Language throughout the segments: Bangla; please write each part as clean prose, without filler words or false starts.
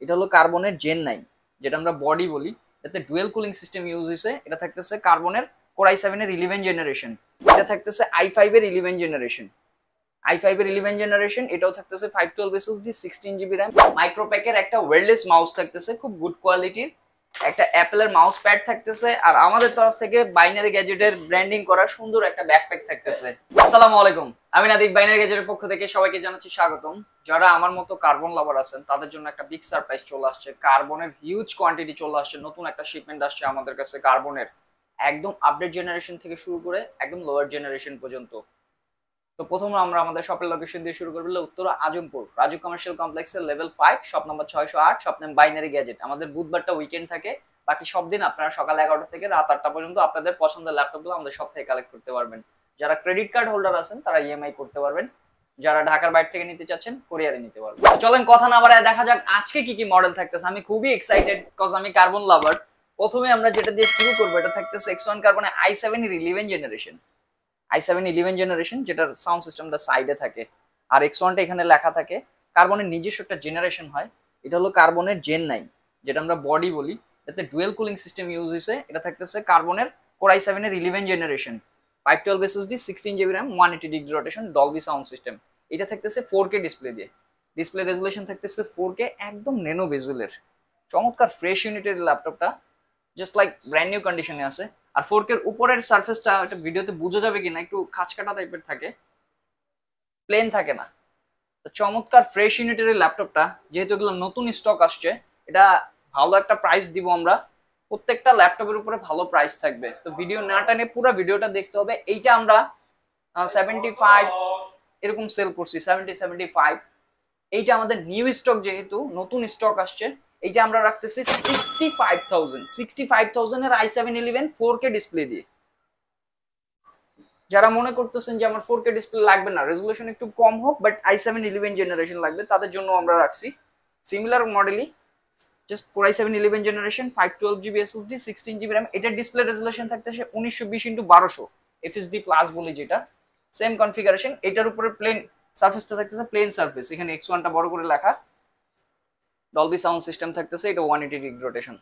এটা হলো কার্বনের জেন 9, যেটা আমরা বডি বলি। এতে ডুয়েল কুলিং সিস্টেম ইউজ হয়েছে। এটা থাকতেছে কার্বনের কোর i7 এর 11 জেনারেশন। এটা থাকতেছে i5 এর 11 জেনারেশন। i5 এর 11 জেনারেশন। এটাও থাকতেছে 512 এসএসডি, 16 জিবি র্যাম। মাইক্রোপ্যাকের একটা ওয়্যারলেস মাউস থাকতেছে, খুব গুড কোয়ালিটির। একটা অ্যাপেলের মাউস প্যাড থাকতেছে। আর আমাদের তরফ থেকে বাইনারি গ্যাজেটের ব্র্যান্ডিং করা সুন্দর একটা ব্যাকপ্যাক থাকতেছে। আসসালামু আলাইকুম, আমি নাদিক, বাইনারি গ্যাজেটের পক্ষ থেকে সবাইকে জানাচ্ছি স্বাগতম। যারা আমার মতো কার্বন লাভার আছেন তাদের জন্য একটা বিগ সারপ্রাইজ চলে আসছে। কার্বনের হিউজ কোয়ান্টিটি চলে আসছে, নতুন একটা শিপমেন্ট আসছে আমাদের কাছে কার্বনের, একদম আপডেট জেনারেশন থেকে শুরু করে একদম লোয়ার জেনারেশন পর্যন্ত। তো প্রথমে আমরা আমাদের শপের লোকেশন দিয়ে শুরু করবো, উত্তরা আজমপুর রাজু কমার্শিয়াল কমপ্লেক্সের level 5, shop number 608, shop name binary gadget. আমাদের বুধবারটা উইকেন্ড থাকে, বাকি সব দিন আপনারা সকাল 11টা থেকে রাত 8টা পর্যন্ত আপনাদের পছন্দের ল্যাপটপগুলো আমাদের শপ থেকে কালেক্ট করতে পারবেন। যারা ক্রেডিট কার্ড হোল্ডার আছেন তারা ইএমআই করতে পারবেন, যারা ঢাকার বাইরে থেকে নিতে চাচ্ছেন কুরিয়ারে নিতে পারবেন। চলেন কথা না বাড়ায় দেখা যাক আজকে কি কি মডেল থাকতেছে। আমি খুবই এক্সাইটেড কজ আমি কার্বন লাভার। প্রথমে আমরা যেটা দিয়ে শুরু করবো, এটা থাকতেছে X1 কার্বনের i7 এর 11 জেনারেশন। i7 11 জেনারেশন, যেটার সাউন্ড সিস্টেমটা সাইডে থাকে আর X1টা এখানে লেখা থাকে। কার্বনের নিজস্ব একটা জেনারেশন হয়। এটা হলো কার্বনের জেন 9, যেটা আমরা বডি বলি। এতে ডুয়েল কুলিং সিস্টেম ইউজ হয়েছে। এটা থাকতেছে কার্বনের কোর i7 এর 11 generation, 512 SSD, 16 GB RAM, 180 degree rotation, Dolby sound system. এটা থাকতেছে 4K ডিসপ্লে দিয়ে। ডিসপ্লে রেজুলেশন থাকতেছে 4K, একদম ন্যানো বেজেলের চমৎকার ফ্রেশ ইউনিটের ল্যাপটপটা, জাস্ট লাইক ব্র্যান্ড নিউ কন্ডিশনে আছে। আর 4K এর উপরের সারফেসটা একটা ভিডিওতে বোঝা যাবে কিনা, একটু খাঁচকাটা টাইপের থাকে, প্লেন থাকে না। তো চমৎকার ফ্রেশ ইউনিটের ল্যাপটপটা, যেহেতু এগুলো নতুন স্টক আসছে, এটা ভালো একটা প্রাইস দিব আমরা। প্রত্যেকটা ল্যাপটপের উপরে ভালো প্রাইস থাকবে। তো ভিডিও না টানে পুরো ভিডিওটা দেখতে হবে। এইটা আমরা 75 এরকম সেল করছি, 75। এইটা আমাদের নিউ স্টক, যেহেতু নতুন স্টক আসছে, এইটা আমরা রাখতেছি 65,000 এর i7 11 4K ডিসপ্লে দিয়ে। যারা মনে করতেছেন যে আমার 4K ডিসপ্লে লাগবে না, রেজুলেশন একটু কম হোক বাট i7 11 জেনারেশন লাগবে, তাদের জন্য আমরা রাখছি সিমিলার মডেলই, just core i7 11 generation, 512 GB SSD, 16 GB RAM. এটার ডিসপ্লে রেজুলেশন থাকতেছে 1920x1200 এফএসডি প্লাস বলে, যেটা সেম কনফিগারেশন। এটার উপরে প্লেন সারফেসটা থাকতেছে প্লেন সারফেস, এখানে X1টা বড় করে লেখা। ডলবি সাউন্ড সিস্টেম থাকতেছে, এটা 180 ডিগ্রি রোটেশন।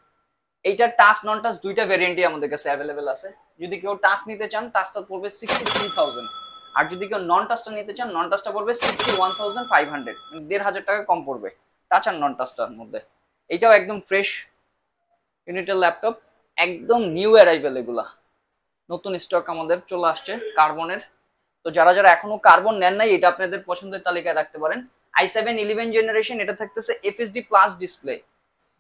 এইটা টাচ নন টাচ দুইটা ভ্যারিয়েন্টই আমাদের কাছে অ্যাভেলেবেল আছে। যদি কেউ টাচ নিতে চান, টাচটা পড়বে 63,000। আর যদি কেউ নন টাচটা নিতে চান, নন টাচটা পড়বে 61,500, 1,500 টাকা কম পড়বে টাচ আর নন টাচটার মধ্যে। এইটাও একদম ফ্রেশ ইউনিটের ল্যাপটপ, একদম নিউ অ্যারাইভেল। এগুলা নতুন স্টক আমাদের চলে আসছে কার্বনের। তো যারা যারা এখনো কার্বন নেন নাই, এটা আপনাদের পছন্দের তালিকায় রাখতে পারেন। i7 11 জেনারেশন, এটা থাকতেছে এফএসডি প্লাস ডিসপ্লে,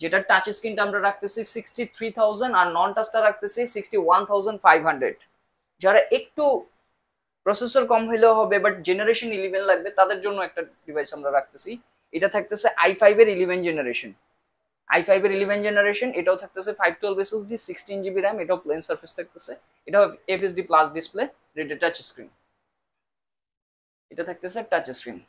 যেটা টাচ স্ক্রিনটা আমরা রাখতেছি 63,000 আর নন টাচটা রাখতেছি 61,500। যারা একটু প্রসেসর কম হইলেও হবে বাট জেনারেশন 11 লাগবে, তাদের জন্য একটা ডিভাইস আমরা রাখতেছি। এটা থাকতেছে i5 এর 11 জেনারেশন। i5 এর 11 জেনারেশন, এটাও থাকতেছে 512 এসএসডি, 16 জিবি র্যাম, এটাও প্লেন সারফেস থাকতেছে, এটাও FSD plus display, red touch screen. এটা থাকতেছে টাচ স্ক্রিন।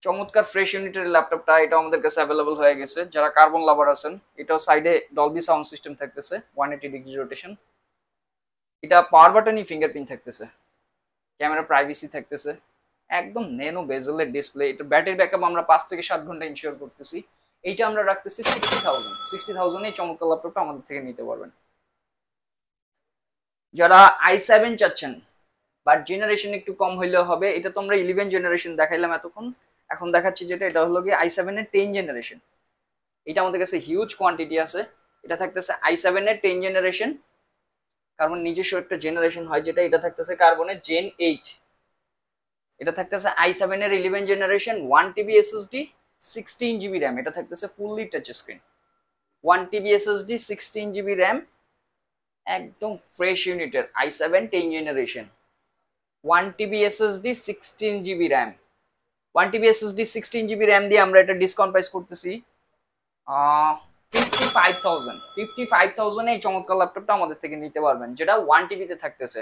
চমৎকার ফ্রেশ ইউনিটের ল্যাপটপটা, এটা আমাদের কাছে অ্যাভেলেবল হয়ে গেছে। যারা কার্বন লাভার আছেন, এটাও সাইডে ডলবি সাউন্ড সিস্টেম থাকতেছে, 180 ডিগ্রি রোটেশন। এটা পাওয়ার বাটনই ফিঙ্গারপ্রিন্ট থাকতেছে, ক্যামেরা প্রাইভেসি থাকতেছে, একদম ন্যানো বেজেলের ডিসপ্লে। এটা ব্যাটারি ব্যাকআপ আমরা 5 থেকে 7 ঘন্টা ইনশিওর করতেছি। এইটা আমরা রাখতেছি 60,000 এই চমৎকার ল্যাপটপটা আমাদের থেকে নিতে পারবেন। যারা i7 চাচ্ছেন বাট জেনারেশন একটু কম হইলেও হবে, এটা তো আমরা 11 জেনারেশন দেখাইলাম এতক্ষণ, এখন দেখাচ্ছি যেটা, এটা হলো গিয়ে i7 এর 10 জেনারেশন। এটা আমাদের কাছে হিউজ কোয়ান্টিটি আছে। এটা থাকতেছে i7 এর 10 জেনারেশন, কার্বন নিজস্ব একটা জেনারেশন হয় যেটা। এটা থাকতেছে কার্বনের জেন 8। এটা থাকতেছে i7 এর 11 generation, 1TB SSD, 16 GB RAM. এটা থাকতেছে fully touch screen, 1TB SSD, 16 GB RAM, একদম ফ্রেশ ইউনিটের i7 10 generation, 1TB SSD, 16 GB RAM. 1TB SSD, 16 GB RAM দিয়ে আমরা এটা ডিসকাউন্ট প্রাইস করতেছি 55,000 এই চমৎকার ল্যাপটপটা আমাদের থেকে নিতে পারবেন, যেটা 1TB তে থাকতেছে।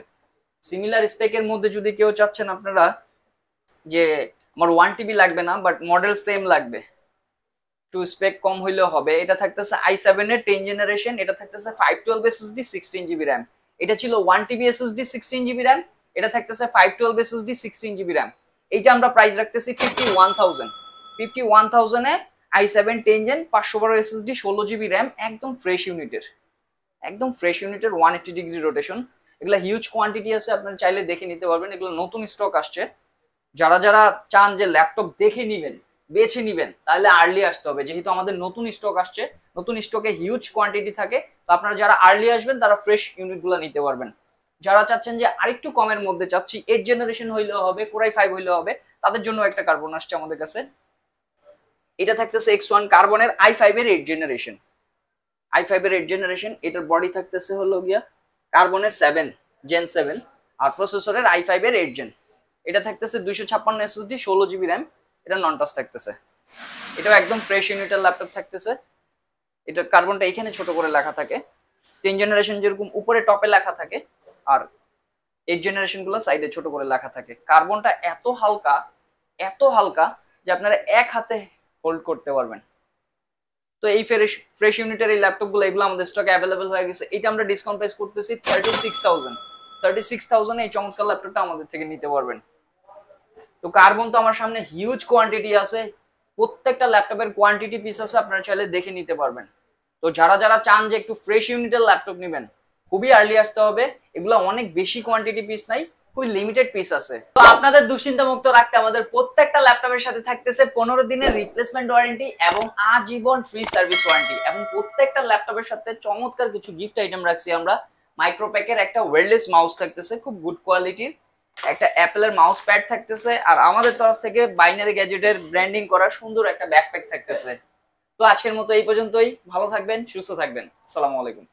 সিমিলার স্পেকের মধ্যে যদি কেউ চাচ্ছেন আপনারা যে আমার 1TB লাগবে না বাট মডেল সেম লাগবে, একটু স্পেক কম হইলেও হবে, এটা থাকতেছে i7 এর 10 জেনারেশন। এটা থাকতেছে 512 এসএসডি, 16 জিবি র্যাম। এটা ছিল 1TB এসএসডি, 16 জিবি র্যাম। এটা থাকতেছে 512 এসএসডি, 16 জিবি র্যাম। এইটা আমরা প্রাইস রাখতেছি 51,000 এ i7 10 gen 512 SSD 16 GB RAM, একদম ফ্রেশ ইউনিটের, একদম ফ্রেশ ইউনিটের 180 ডিগ্রি রোটেশন। এগুলা হিউজ কোয়ান্টিটি আছে, আপনারা চাইলে দেখে নিতে পারবেন। এগুলো নতুন স্টক আসছে। যারা যারা চান যে ল্যাপটপ দেখে নিবেন, বেছে নিবেন, তাহলে আর্লি আসতে হবে, যেহেতু আমাদের নতুন স্টক আসছে। নতুন স্টকে হিউজ কোয়ান্টিটি থাকে, তো আপনারা যারা আর্লি আসবেন তারা ফ্রেশ ইউনিটগুলো নিতে পারবেন। যারা চাচ্ছেন যে আরেকটু কমের মধ্যে চাচ্ছি, 8 জেনারেশন হইলেও হবে, 4i5 হইলেও হবে, তাদের জন্য একটা কার্বন আসছে আমাদের কাছে। এটা থাকতেছে X1 কার্বনের i5 এর 8 জেনারেশন, i5 এর 8 জেনারেশন। এটার বডি থাকতেছে হলো গিয়া কার্বনের 7 জেন 7, আর প্রসেসরের i5 এর 8 জেন। এটা থাকতেছে 256 এসএসডি 16 জিবি র্যাম। এটা নন টাচ থাকতেছে। এটাও একদম ফ্রেশ ইউনিটের ল্যাপটপ থাকতেছে। এটা কার্বনটা এখানে ছোট করে লেখা থাকে, 10 জেনারেশন যেরকম উপরে টপে লেখা থাকে, আর 8 জেনারেশন গুলো সাইডে ছোট করে লেখা থাকে। কার্বনটা এত হালকা, এত হালকা যে আপনারা এক হাতে হোল্ড করতে পারবেন। তো এই ফ্রেশ ইউনিটের এই ল্যাপটপ গুলো এগুলো আমাদের স্টকে অ্যাভেলেবল হয়ে গেছে। এটা আমরা ডিসকাউন্ট প্রাইস করতেছি 36,000 এই চমৎকার ল্যাপটপটা আমাদের থেকে নিতে পারবেন। তো কার্বন তো আমার সামনে হিউজ কোয়ান্টিটি আছে, প্রত্যেকটা ল্যাপটপের কোয়ান্টিটি পিস আছে, আপনারা চাইলে দেখে নিতে পারবেন। তো যারা যারা চান যে একটু ফ্রেশ ইউনিটের ল্যাপটপ নেবেন, খুবই আর্লি আসতে হবে। এগুলো অনেক বেশি কোয়ান্টিটি পিস নাই, খুবই লিমিটেড পিস আছে। তো আপনাদের দুশ্চিন্তা মুক্ত রাখতে আমাদের প্রত্যেকটা ল্যাপটপের সাথে থাকতেছে 15 দিনের রিপ্লেসমেন্ট ওয়ারেন্টি এবং আজীবন ফ্রি সার্ভিস ওয়ারেন্টি। এবং প্রত্যেকটা ল্যাপটপের সাথে চমৎকার কিছু গিফট আইটেম রাখছি আমরা। মাইক্রোপ্যাকের একটা ওয়্যারলেস মাউস থাকতেছে, খুব গুড কোয়ালিটির। একটা অ্যাপেলের মাউস প্যাড থাকতেছে, আর আমাদের তরফ থেকে বাইনারি গ্যাজেটের ব্র্যান্ডিং করা সুন্দর একটা ব্যাকপ্যাক থাকতেছে। তো আজকের মতো এই পর্যন্তই। ভালো থাকবেন, সুস্থ থাকবেন। আসসালামু আলাইকুম।